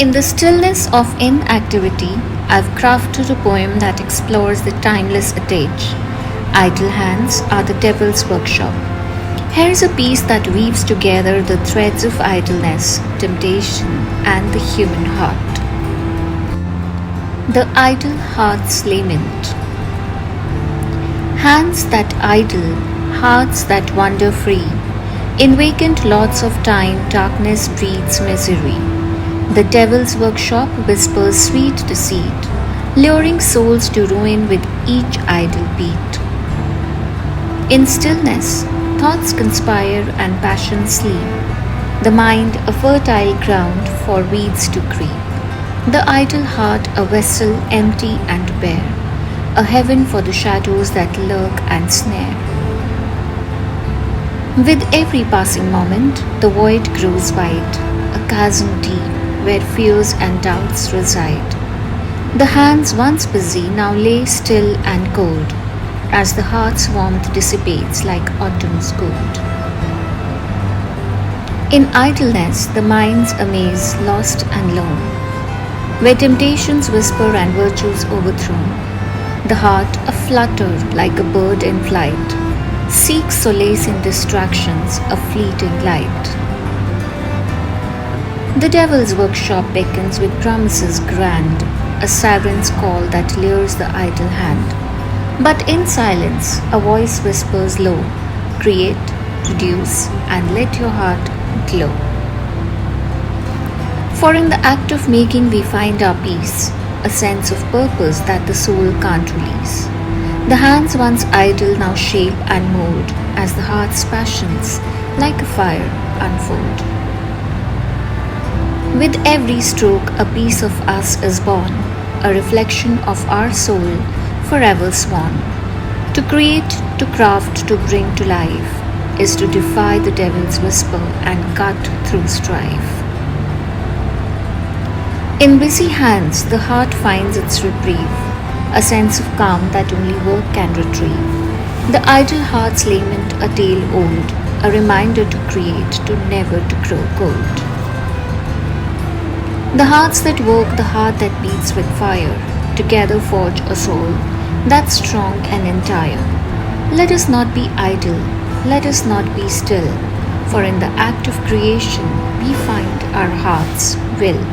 In the stillness of inactivity, I've crafted a poem that explores the timeless adage. Idle hands are the devil's workshop. Here's a piece that weaves together the threads of idleness, temptation, and the human heart. The idle heart's lament. Hands that idle, hearts that wander free. In vacant lots of time, darkness breeds misery. The devil's workshop whispers sweet deceit, luring souls to ruin with each idle beat. In stillness, thoughts conspire and passions sleep, the mind a fertile ground for weeds to creep, the idle heart a vessel empty and bare, a heaven for the shadows that lurk and snare. With every passing moment, the void grows wide, a chasm deep, where fears and doubts reside. The hands once busy now lay still and cold, as the heart's warmth dissipates like autumn's gold. In idleness, the mind's amaze lost and lone, where temptations whisper and virtues overthrown. The heart, aflutter like a bird in flight, seeks solace in distractions, a fleeting light. The devil's workshop beckons with promises grand, a siren's call that lures the idle hand. But in silence, a voice whispers low, create, produce, and let your heart glow. For in the act of making we find our peace, a sense of purpose that the soul can't release. The hands once idle now shape and mold, as the heart's passions, like a fire, unfold. With every stroke, a piece of us is born, a reflection of our soul, forever sworn. To create, to craft, to bring to life, is to defy the devil's whisper and cut through strife. In busy hands, the heart finds its reprieve, a sense of calm that only work can retrieve. The idle heart's lament, a tale old, a reminder to create, to never to grow cold. The hearts that work, the heart that beats with fire, together forge a soul that's strong and entire. Let us not be idle, let us not be still, for in the act of creation we find our heart's will.